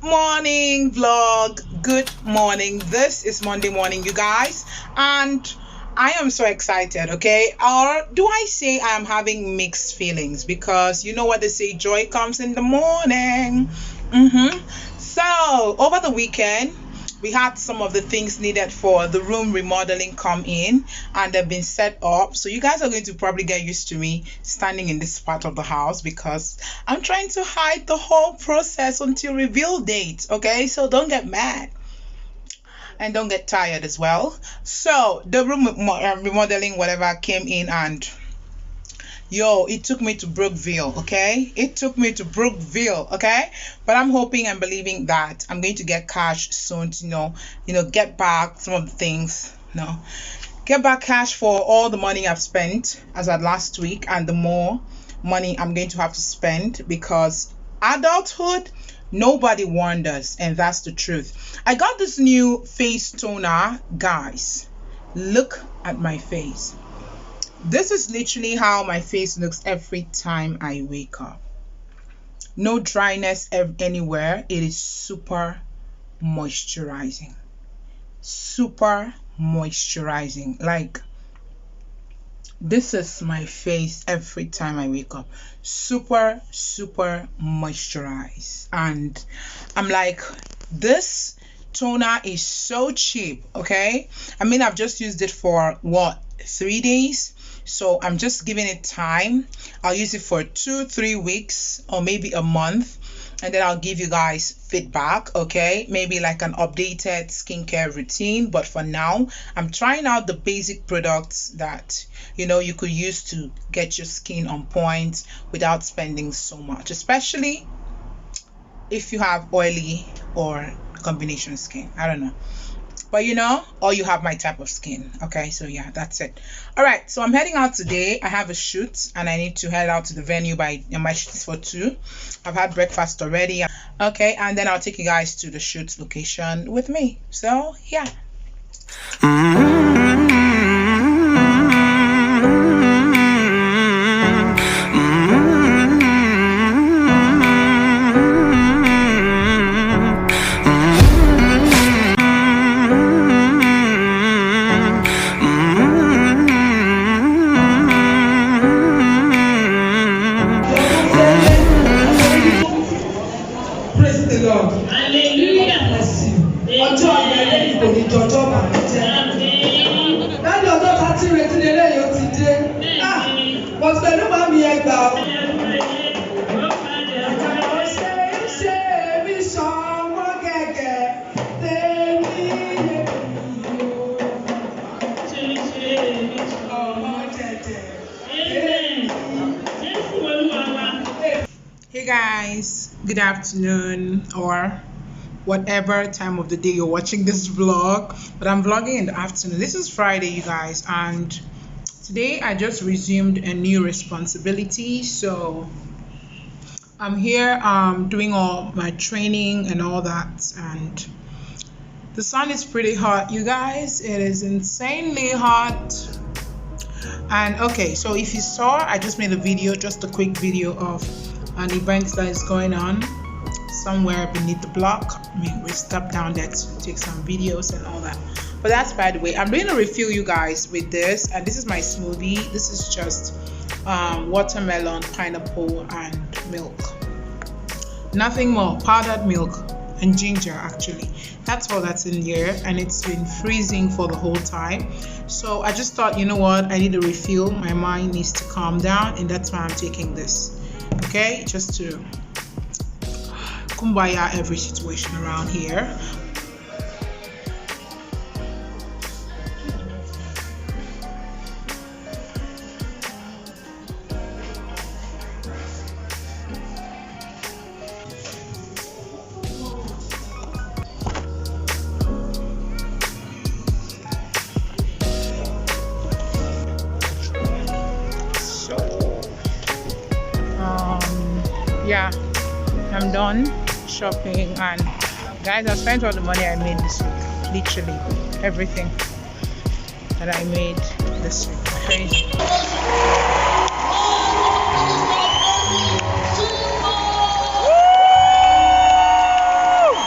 morning vlog. Good morning. This is Monday morning, you guys, and I am so excited. Okay, or do I say I am having mixed feelings? Because you know what they say, joy comes in the morning. So over the weekend we had some of the things needed for the room remodeling come in, and they've been set up. So you guys are going to probably get used to me standing in this part of the house because I'm trying to hide the whole process until reveal date. Okay, so don't get mad and don't get tired as well. So the room remodeling whatever came in, and it took me to Brookville. Okay, it took me to Brookville. Okay, but I'm hoping and believing that I'm going to get cash soon to get back some of the things, get back cash for all the money I've spent as at last week, and the more money I'm going to have to spend, because adulthood, nobody warned us, and that's the truth. I got this new face toner, guys. Look at my face. This is literally how my face looks every time I wake up. No dryness anywhere. It is super moisturizing. Super moisturizing. Like, this is my face every time I wake up. Super moisturized. And I'm like, this toner is so cheap. Okay, I mean, I've just used it for 3 days, so I'm just giving it time. I'll use it for 2-3 weeks or maybe a month, and then I'll give you guys feedback. Okay, maybe like an updated skincare routine. But for now, I'm trying out the basic products that you could use to get your skin on point without spending so much, especially if you have oily or combination skin. I don't know, but or you have my type of skin. Okay, so yeah, that's it. All right, so I'm heading out today. I have a shoot and I need to head out to the venue my shoot is for 2. I've had breakfast already. Okay, and then I'll take you guys to the shoot location with me. So yeah. Hey guys, good afternoon or whatever time of the day you're watching this vlog, but I'm vlogging in the afternoon. This is Friday, you guys, and today I just resumed a new responsibility. So I'm here doing all my training and all that, and the sun is pretty hot, you guys. It is insanely hot. And okay, so if you saw, I just made a video, just a quick video of an event that is going on somewhere beneath the block. I mean, we stepped down there to take some videos and all that, but that's by the way. I'm going to refill you guys with this, and this is my smoothie. This is just watermelon, pineapple, and milk. Nothing more. Powdered milk and ginger, actually. That's all that's in here, and it's been freezing for the whole time. So I just thought, you know what, I need a refill. My mind needs to calm down, and that's why I'm taking this. Okay, just to kumbaya every situation around here. Yeah, I'm done shopping, and guys, I spent all the money I made this week. Literally everything that I made this week. Crazy. Woo!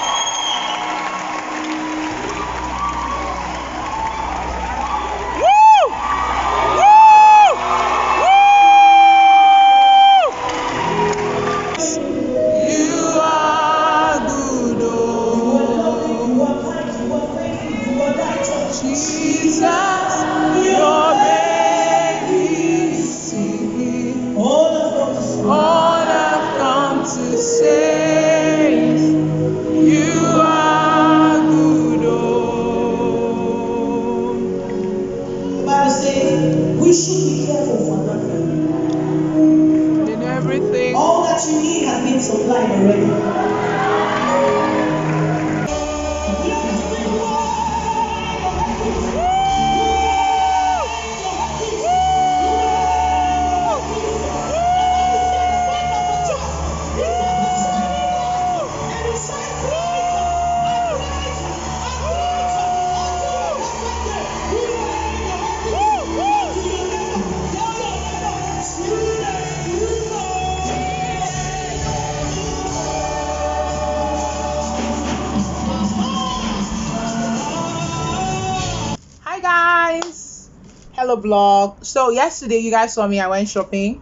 hello vlog. So yesterday you guys saw me, I went shopping,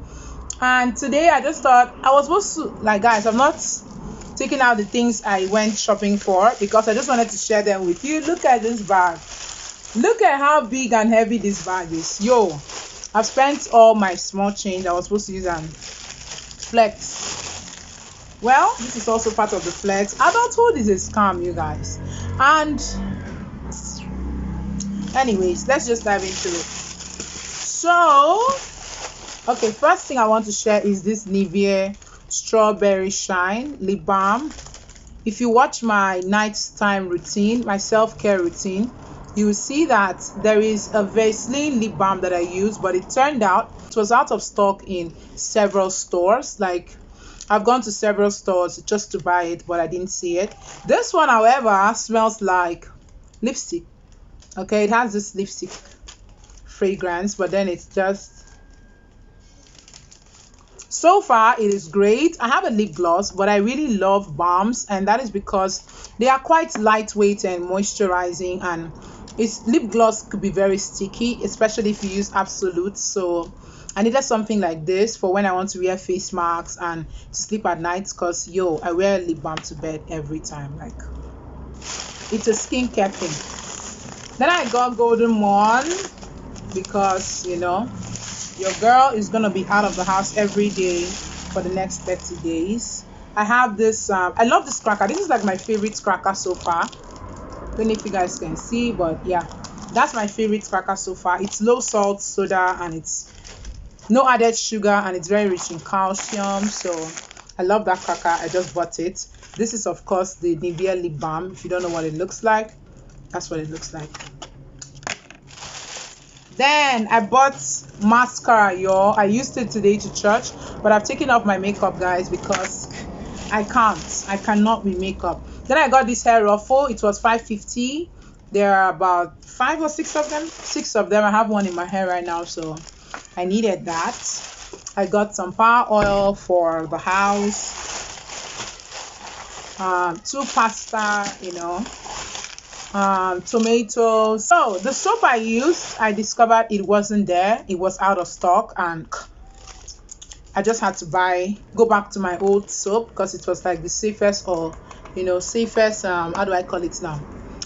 and today I just thought I was supposed to, like, guys, I'm not taking out the things I went shopping for because I just wanted to share them with you. Look at this bag. Look at how big and heavy this bag is. Yo, I've spent all my small change I was supposed to use and flex. Well, this is also part of the flex. Adulthood is a scam, you guys. And anyways, let's just dive into it. So okay, first thing I want to share is this Nivea strawberry shine lip balm. If you watch my nighttime routine, my self-care routine, you will see that there is a Vaseline lip balm that I use, but it turned out it was out of stock in several stores. Like, I've gone to several stores just to buy it, but I didn't see it. This one, however, smells like lipstick. Okay, it has this lipstick fragrance, but then it's just, so far it is great. I have a lip gloss, but I really love balms, and that is because they are quite lightweight and moisturizing, and its lip gloss could be very sticky, especially if you use Absolute. So I needed something like this for when I want to wear face masks and to sleep at night, because yo, I wear a lip balm to bed every time. Like, it's a skincare thing. Then I got Golden Morn because, you know, your girl is gonna be out of the house every day for the next 30 days. I have this I love this cracker. This is like my favorite cracker so far. Don't know if you guys can see, but yeah, that's my favorite cracker so far. It's low salt soda and it's no added sugar, and it's very rich in calcium. So I love that cracker. I just bought it. This is of course the Nivea lip balm. If you don't know what it looks like, that's what it looks like. Then I bought mascara, y'all. I used it today to church, but I've taken off my makeup, guys, because I cannot with makeup. Then I got this hair ruffle. It was $5.50. There are about 5 or 6 of them. 6 of them. I have one in my hair right now, so I needed that. I got some power oil for the house, 2 pasta, you know, tomatoes. So the soap I used, I discovered it wasn't there. It was out of stock, and I just had to go back to my old soap because it was like the safest, or you know, safest how do I call it now,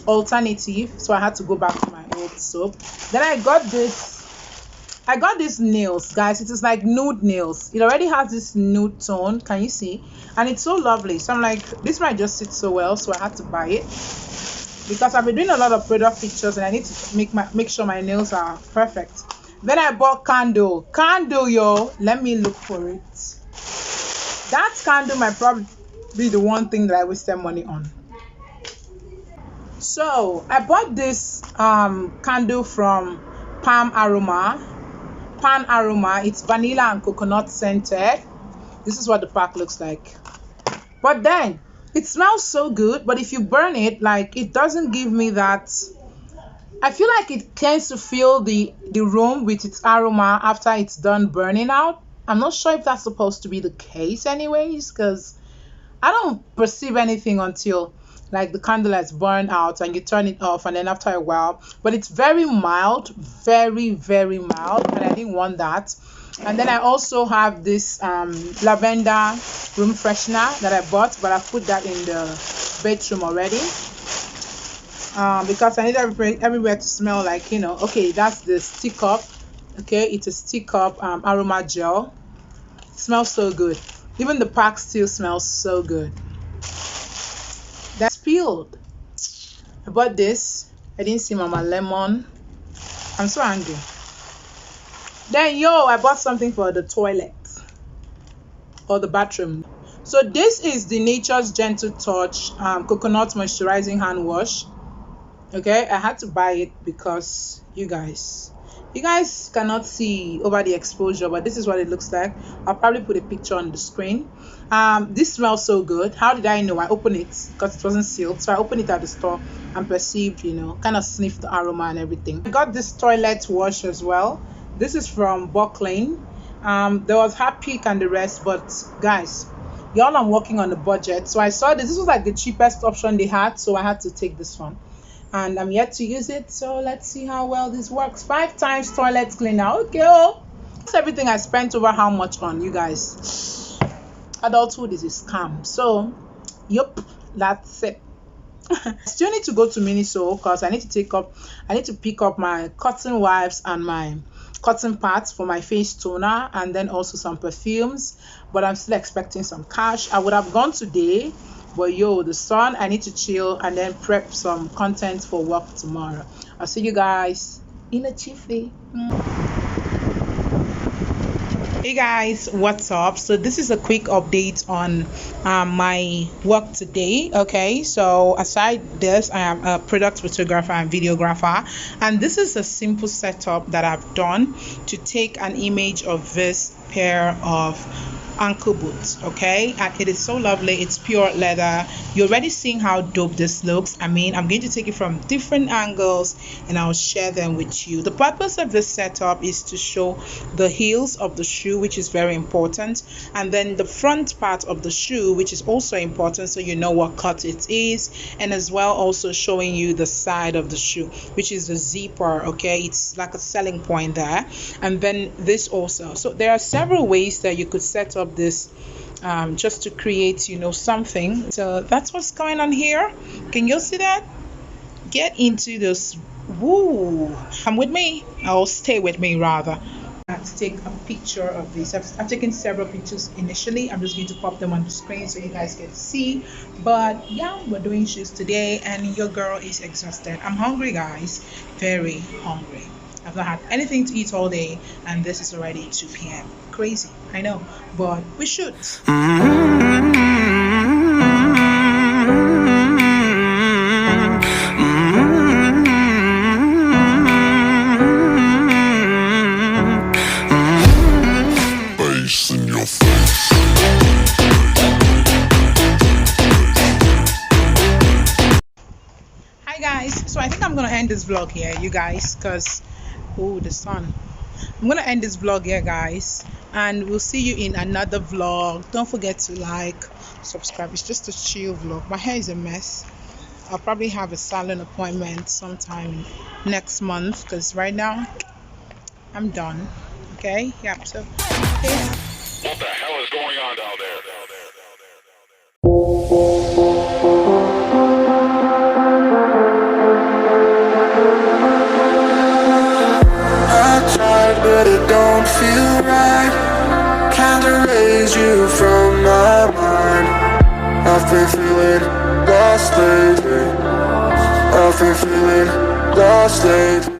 alternative. So I had to go back to my old soap. Then I got these nails, guys. It is like nude nails. It already has this nude tone, can you see? And it's so lovely. So I'm like, this might just sit so well, so I had to buy it because I've been doing a lot of product pictures and I need to make sure my nails are perfect. Then I bought candle, yo. Let me look for it. That candle might probably be the one thing that I wasted money on. So I bought this candle from Pan Aroma. It's vanilla and coconut scented. This is what the pack looks like. But then it smells so good, but if you burn it, like, it doesn't give me that. I feel like it tends to fill the room with its aroma after it's done burning out. I'm not sure if that's supposed to be the case anyways, because I don't perceive anything until like the candle has burned out and you turn it off, and then after a while. But it's very mild, very, very mild, and I didn't want that. And then I also have this lavender room freshener that I bought, but I put that in the bedroom already because I need everywhere to smell like, you know. Okay, that's the stick up. Okay, it's a stick up aroma gel. It smells so good. Even the pack still smells so good. That's peeled. I bought this. I didn't see Mama Lemon. I'm so angry. Then yo, I bought something for the toilet or the bathroom. So this is the Nature's Gentle Touch coconut moisturizing hand wash. Okay, I had to buy it because you guys cannot see over the exposure, but this is what it looks like. I'll probably put a picture on the screen. This smells so good. How did I know? I opened it because it wasn't sealed, so I opened it at the store and perceived, you know, kind of sniffed the aroma and everything. I got this toilet wash as well. This is from Buckling. There was Harpic and the rest, but guys, y'all, I'm working on a budget, so I saw this was like the cheapest option they had, so I had to take this one. and I'm yet to use it, so let's see how well this works. 5 times toilet cleaner. Okay, oh, that's everything I spent over how much on, you guys. Adulthood is a scam. So yep, that's it. Still need to go to Miniso because I need to pick up my cotton wipes and my cotton pads for my face toner, and then also some perfumes, but I'm still expecting some cash. I would have gone today, but yo, the sun, I need to chill and then prep some content for work tomorrow. I'll see you guys in a jiffy. Hey guys, what's up? So this is a quick update on my work today. Okay, so aside this, I am a product photographer and videographer, and this is a simple setup that I've done to take an image of this pair of ankle boots. Okay, and it is so lovely. It's pure leather. You're already seeing how dope this looks. I mean, I'm going to take it from different angles and I'll share them with you. The purpose of this setup is to show the heels of the shoe, which is very important, and then the front part of the shoe, which is also important, so you know what cut it is, and as well also showing you the side of the shoe, which is the zipper. Okay, it's like a selling point there. And then this also, so there are several ways that you could set up this just to create, you know, something. So that's what's going on here. Can you see that? Get into this. Woo, come with me, or stay with me rather. To take a picture of this. I've taken several pictures initially. I'm just going to pop them on the screen so you guys can see. But yeah, we're doing shoes today and your girl is exhausted. I'm hungry, guys, very hungry. I've not had anything to eat all day and this is already 2 p.m. Crazy, I know, but we should. In your face. Hi guys, so I think I'm gonna end this vlog here, you guys, because oh, the sun. I'm gonna end this vlog here, guys, and we'll see you in another vlog. Don't forget to like, subscribe. It's just a chill vlog. My hair is a mess. I'll probably have a salon appointment sometime next month because right now I'm done. Okay, yeah, so okay. What the hell is going on down there? I tried, but it don't feel right. Can't erase you from my mind. I've been feeling lost lately. I've been feeling lost lately.